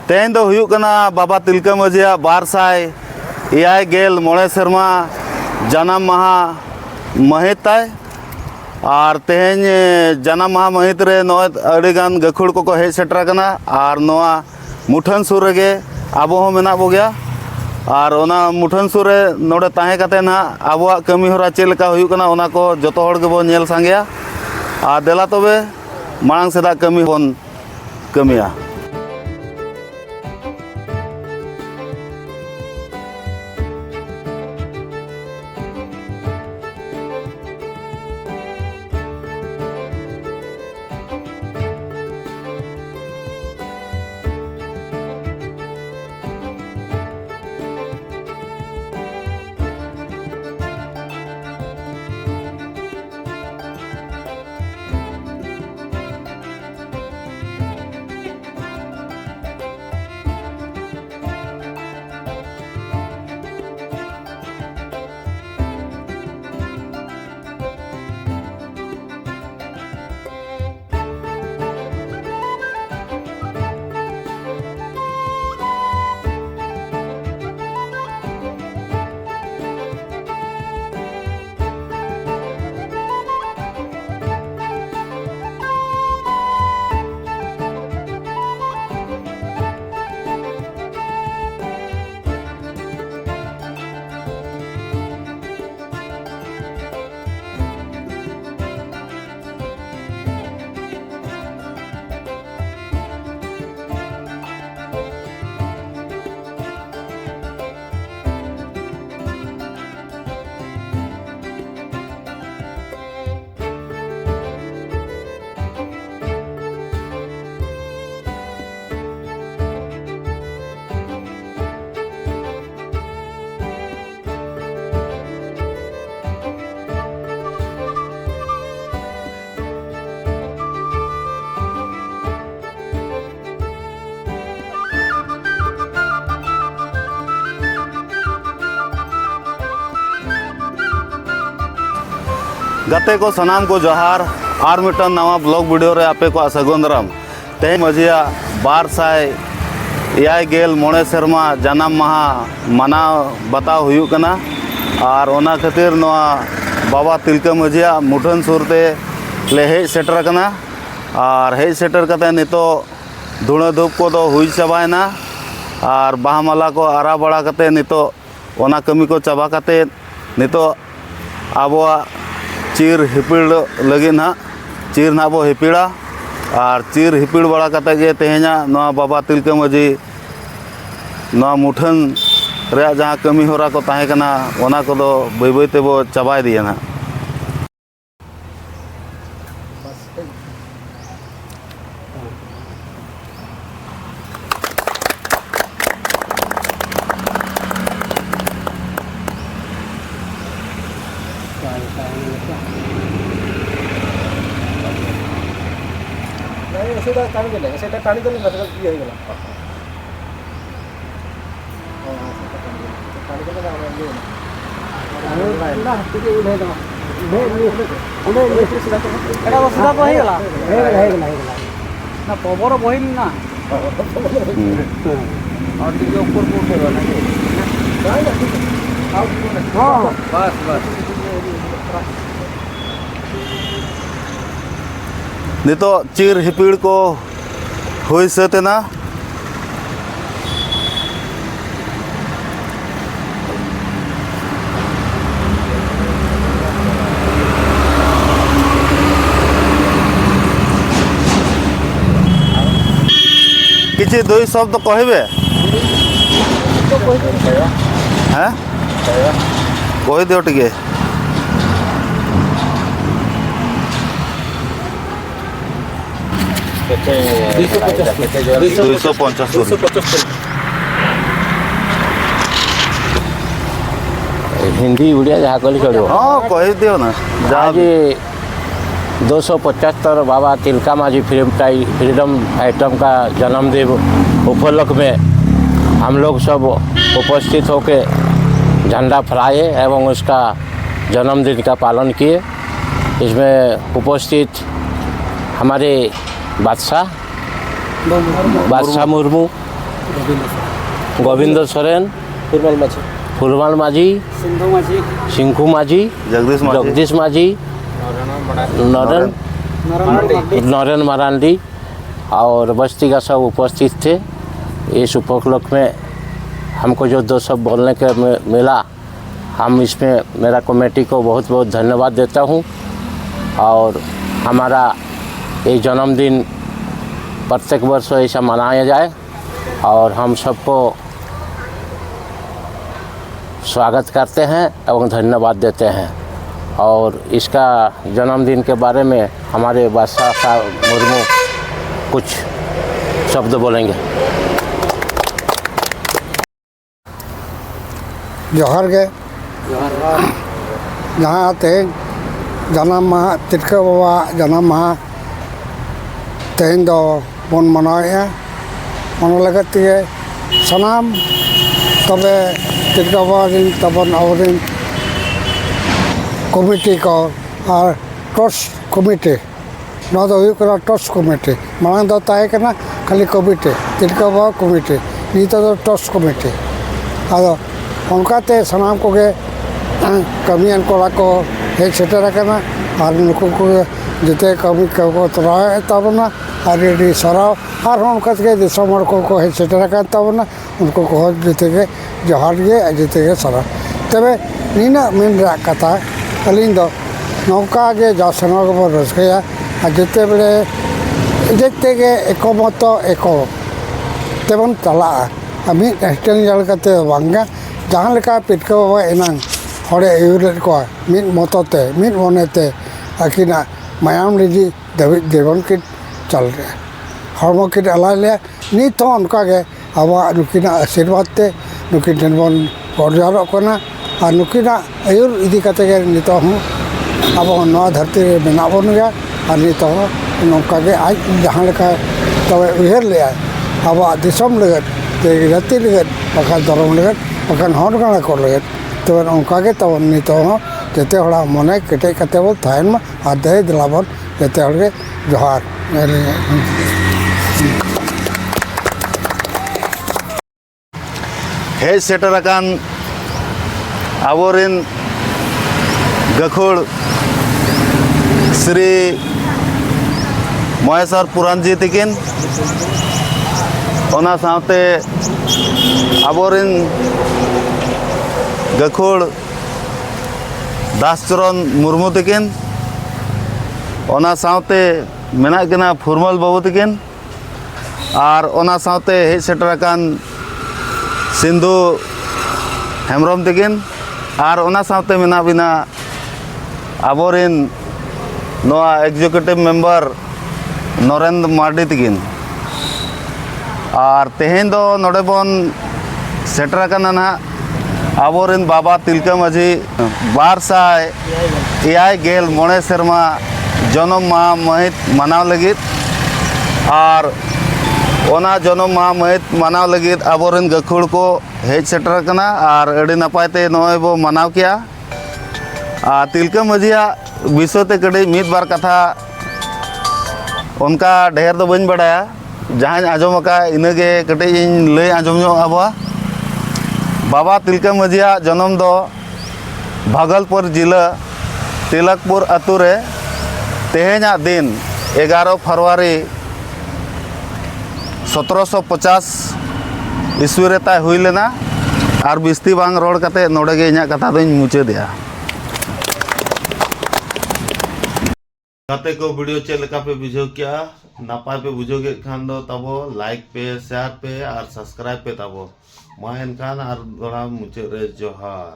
तेन दो हुयुग कना बाबा तिलका माझिया 256 सेरमा जन्म माहा महित ताय और तेहन जन्म माहा महित रे नोगान गाखुड़ को हेज सेटर कना और नोआ मुठन सुर रेगे आबो हो मेना बो गया और ओना मुठन सुर रे नोडे ताहे कते ना आबोआ कमी होरा चेल का हुयुग कना ओना को जतो होड़ गेबो नेल सांगेया और देला तबे मांग सेदा कमी बोन कमिया। गते को सनाम को जोहार और मिटन नवा ब्लॉग वीडियो रे आपे को सगुंदरम ते मजिया 256 सेरमा जन्म माहा मनाव बताव हुयुग कना और ओना खातिर नवा बाबा तिलका मजिया मुठन सुरते ले हेज सेटर कना और हेज सेटर कते नितो धुणा धूप को दो हुई चाबायना और बाहा माला को आरा बड़ा कते नितो ओना कमी को चाबा कते नितो आबोआ चीर हिपिड़ लगे ना चीर ना बो हिपिड़ा और चीर हिपिड़ बड़ा कते गे तेहेना नवा बाबा तिलका माझी नवा मुठन रे जहाँ कमी होरा को ताहे कना ओना को दो बै बै ते बो चाबाय दिया ना। ऐसे टाणी देले ना सेटा ये हो गला टाणी देले ना ठीक है ले दो एटा सुधा बही गला ना पवर बहिल ना और टिके ऊपर को उठेबा ना हां बस नितो चीर हिपिड़ को हुई सते ना किसी दुई शब्द कहबे हैं कही दियो टिके 250 हिंदी उड़िया जहाँ कहले चलो हाँ कही दियो ना आज 275 बाबा तिलका माझी फ्रीडम आइटम का जन्मदिन उपलक्ष्य में हम लोग सब उपस्थित होकर झंडा फहराए एवं उसका जन्मदिन का पालन किए। इसमें उपस्थित हमारे बादशाह मुर्मू गोविंद सोरेन, फुलमाल माझी, सिंखू माझी, जगदीश माझी, नरेन मरांडी और बस्ती का सब उपस्थित थे। इस उपलक्ष्य में हमको जो 2 शब्द बोलने के मिला, हम इसमें मेरा कमेटी को बहुत बहुत धन्यवाद देता हूँ। और हमारा ये जन्मदिन प्रत्येक वर्ष ऐसा मनाया जाए और हम सबको स्वागत करते हैं एवं धन्यवाद देते हैं। और इसका जन्मदिन के बारे में हमारे बादशाह साहब मुर्मू कुछ शब्द बोलेंगे। जोहार गे जहाँ तेज जन्म माह तिलका बाबा जन्म माह तेज दो बन मनाया मन लगत के सनाम तबे तिलका बाबा दिन तबन आवरिन कमिटी को और ट्रस्ट कमिटी ना तो हुई करा ट्रस्ट कमिटी मांग दो ताए करना खाली कमिटी तिलका बाबा कमिटी नहीं तो ट्रस्ट कमिटी आदो उनकाते सनाम को गे कमियान कोड़ा को हेज सेटर करना और नुकु को जिते कमी को तराए तबना और रेडी सराव और उनका के दिसमर को हेज सेटर कर तबना उनको को जिते के जोहार गे जिते के सरा तबे नीना मेन रा कथा अलिंग दो नौका के जासना को रसकया जिते बेले जिते के एकमत एको तेबन तला अमी नेशनल जल करते वांगा जहाँ लेका पिटका बाबा एनांग हड़े यूरेट को मिट मतते मिट मनेते आकिना मायाम लिजी देवन के चल रहे हरमो के अला ले नित तो उनका के अब नुकिना आशीर्वाद ते नुकिन ठेन बन पर्यारो कना और नुकिना आयुर इदी कते के नित हूँ अब नवा धरती रे बना बन गया और नित नौका के आज जहाँ लेका तब उहर ले अब दिसम लगत जाति लगत बखान धर्म लगत बखान हर गाना को लगत तो उनका के तब नित जिते हड़ा मने केटे कते बोल थायन में आधे दिलाबन जिते हड़े जोहार हेज सेटर अकान आबोरिन गखुड़ श्री महेश्वर पुराण जी तकिन ओना साथे आबोरिन गखुड़ दासचरण मुर्मू तकिन ओना साथे मेना किना फुरमल बाबू तकिन और ओना साथे हेज सेटर अकान सिंधु हेम्ब्रम तकिन और ओना साथे मेना बिना आबोरिन नोआ एग्जीक्यूटिव मेंबर नरेंद्र मार्डी तकिन और तेहेन दो नोडे बन सेटर कना ना आबोरिन बाबा तिलका माझी 1296 सेरमा जन्म माह महित मनाव लगित और ओना जन्म माह महित मनाव लगित आबोरिन गखुड़ को हेज सेटर कना और अड़ी नपायते नोय बो मनाव किया तिलका माझिया विषय ते कड़ी मित बार कथा उनका ढेर तो बन बड़ाया जहाँ आजम का इनगे कटे लय आजम अब बाबा तिलका माझिया जन्म दो भागलपुर जिला तिलकपुर अतु रे तेहेना दिन 11 फरवरी 1750 ईस्वी रे ताय हुई लेना और बिस्ती बांग रोड कते नोडे गे इना कथा दोኝ मुचादिया गाते को वीडियो चेक लेका पे बुझो क्या नापाय पे बुझोगे खान दो तबो लाइक पे शेयर पे और सब्सक्राइब पे तबो मा एनखान और दोड़ा मुचे रे जोहार।